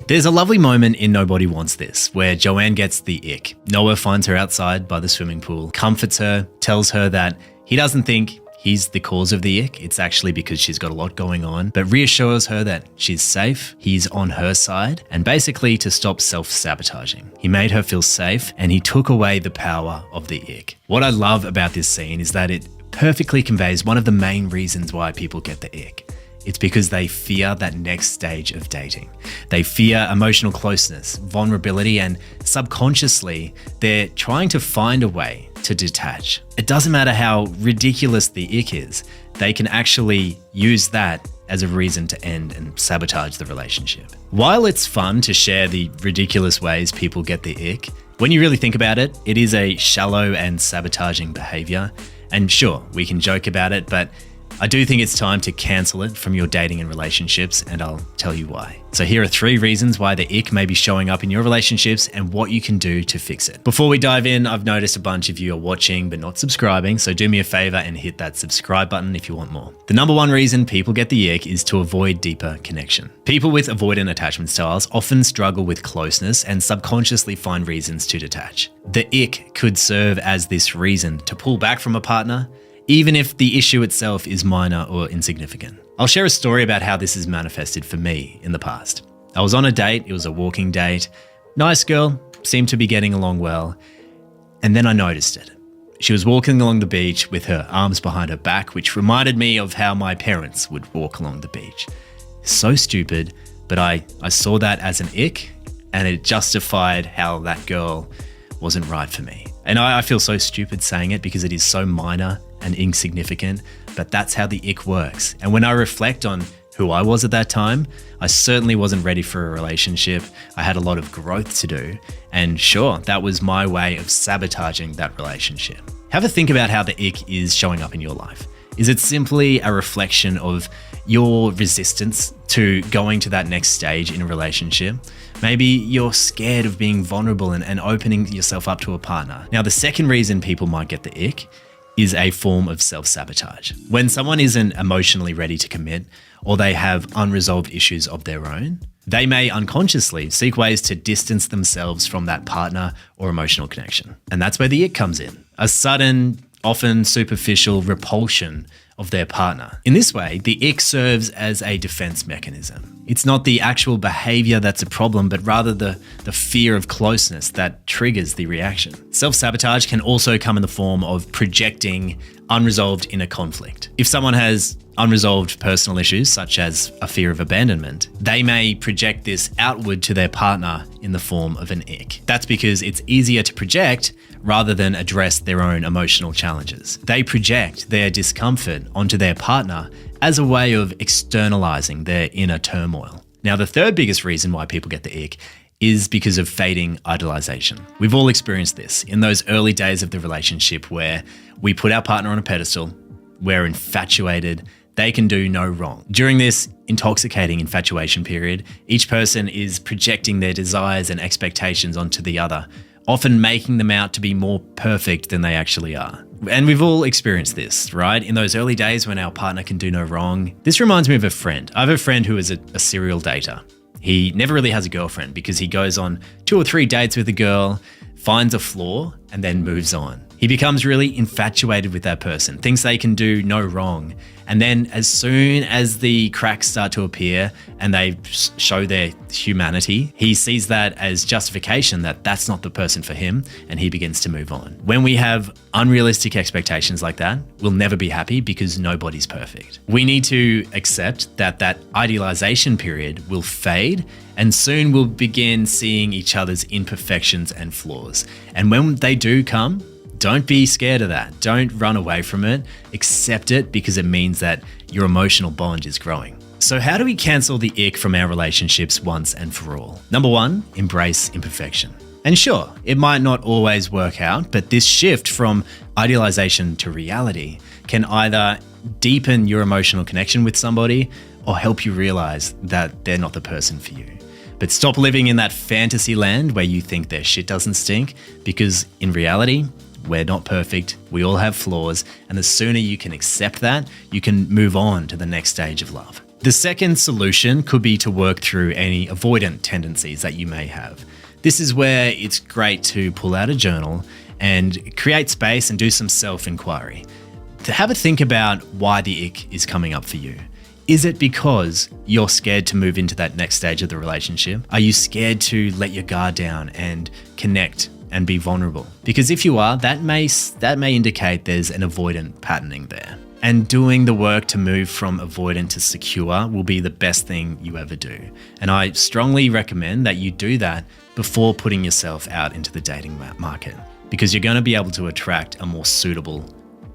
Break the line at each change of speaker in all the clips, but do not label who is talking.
There's a lovely moment in Nobody Wants This where Joanne gets the ick. Noah finds her outside by the swimming pool, comforts her, tells her that he doesn't think he's the cause of the ick. It's actually because she's got a lot going on, but reassures her that she's safe, he's on her side, and basically to stop self-sabotaging. He made her feel safe and he took away the power of the ick. What I love about this scene is that it perfectly conveys one of the main reasons why people get the ick. It's because they fear that next stage of dating. They fear emotional closeness, vulnerability, and subconsciously, they're trying to find a way to detach. It doesn't matter how ridiculous the ick is, they can actually use that as a reason to end and sabotage the relationship. While it's fun to share the ridiculous ways people get the ick, when you really think about it, it is a shallow and sabotaging behavior. And sure, we can joke about it, but I do think it's time to cancel it from your dating and relationships, and I'll tell you why. So here are 3 reasons why the ick may be showing up in your relationships and what you can do to fix it. Before we dive in, I've noticed a bunch of you are watching but not subscribing, so do me a favor and hit that subscribe button if you want more. The number 1 reason people get the ick is to avoid deeper connection. People with avoidant attachment styles often struggle with closeness and subconsciously find reasons to detach. The ick could serve as this reason to pull back from a partner, even if the issue itself is minor or insignificant. I'll share a story about how this has manifested for me in the past. I was on a date, it was a walking date. Nice girl, seemed to be getting along well. And then I noticed it. She was walking along the beach with her arms behind her back, which reminded me of how my parents would walk along the beach. So stupid, but I saw that as an ick, and it justified how that girl wasn't right for me. And I feel so stupid saying it because it is so minor and insignificant, but that's how the ick works. And when I reflect on who I was at that time, I certainly wasn't ready for a relationship. I had a lot of growth to do. And sure, that was my way of sabotaging that relationship. Have a think about how the ick is showing up in your life. Is it simply a reflection of your resistance to going to that next stage in a relationship? Maybe you're scared of being vulnerable and opening yourself up to a partner. Now, the second reason people might get the ick is a form of self-sabotage. When someone isn't emotionally ready to commit or they have unresolved issues of their own, they may unconsciously seek ways to distance themselves from that partner or emotional connection. And that's where the ick comes in. A sudden, often superficial repulsion of their partner. In this way, the ick serves as a defense mechanism. It's not the actual behavior that's a problem, but rather the fear of closeness that triggers the reaction. Self-sabotage can also come in the form of projecting unresolved inner conflict. If someone has unresolved personal issues, such as a fear of abandonment, they may project this outward to their partner in the form of an ick. That's because it's easier to project rather than address their own emotional challenges. They project their discomfort onto their partner as a way of externalizing their inner turmoil. Now, the third biggest reason why people get the ick is because of fading idealization. We've all experienced this in those early days of the relationship where we put our partner on a pedestal, we're infatuated, they can do no wrong. During this intoxicating infatuation period, each person is projecting their desires and expectations onto the other, often making them out to be more perfect than they actually are. And we've all experienced this, right? In those early days when our partner can do no wrong. This reminds me of a friend. I have a friend who is a serial dater. He never really has a girlfriend because he goes on 2 or 3 dates with a girl, finds a flaw, and then moves on. He becomes really infatuated with that person, thinks they can do no wrong. And then as soon as the cracks start to appear and they show their humanity, he sees that as justification that that's not the person for him, and he begins to move on. When we have unrealistic expectations like that, we'll never be happy because nobody's perfect. We need to accept that that idealization period will fade, and soon we'll begin seeing each other's imperfections and flaws. And when they do come, don't be scared of that. Don't run away from it. Accept it because it means that your emotional bond is growing. So how do we cancel the ick from our relationships once and for all? Number 1, embrace imperfection. And sure, it might not always work out, but this shift from idealization to reality can either deepen your emotional connection with somebody or help you realize that they're not the person for you. But stop living in that fantasy land where you think their shit doesn't stink, because in reality, we're not perfect, we all have flaws, and the sooner you can accept that, you can move on to the next stage of love. The second solution could be to work through any avoidant tendencies that you may have. This is where it's great to pull out a journal and create space and do some self-inquiry. To have a think about why the ick is coming up for you. Is it because you're scared to move into that next stage of the relationship? Are you scared to let your guard down and connect and be vulnerable? Because if you are, that may indicate there's an avoidant patterning there. And doing the work to move from avoidant to secure will be the best thing you ever do. And I strongly recommend that you do that before putting yourself out into the dating market, because you're going to be able to attract a more suitable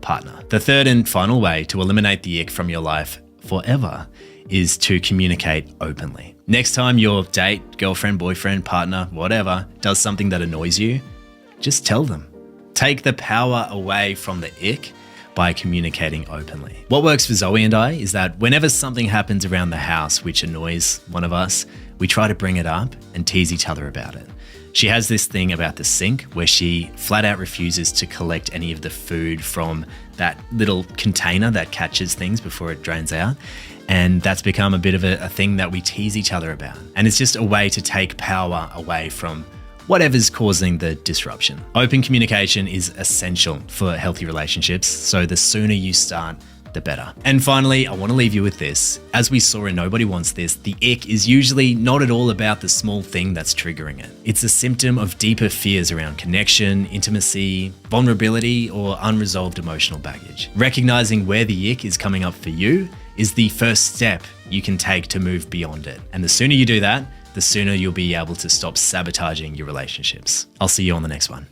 partner. The third and final way to eliminate the ick from your life forever is to communicate openly. Next time your date, girlfriend, boyfriend, partner, whatever, does something that annoys you, just tell them. Take the power away from the ick by communicating openly. What works for Zoe and I is that whenever something happens around the house which annoys one of us, we try to bring it up and tease each other about it. She has this thing about the sink where she flat out refuses to collect any of the food from that little container that catches things before it drains out. And that's become a bit of a thing that we tease each other about. And it's just a way to take power away from whatever's causing the disruption. Open communication is essential for healthy relationships, so the sooner you start, the better. And finally, I want to leave you with this. As we saw in Nobody Wants This, the ick is usually not at all about the small thing that's triggering it. It's a symptom of deeper fears around connection, intimacy, vulnerability, or unresolved emotional baggage. Recognizing where the ick is coming up for you is the first step you can take to move beyond it. And the sooner you do that, the sooner you'll be able to stop sabotaging your relationships. I'll see you on the next one.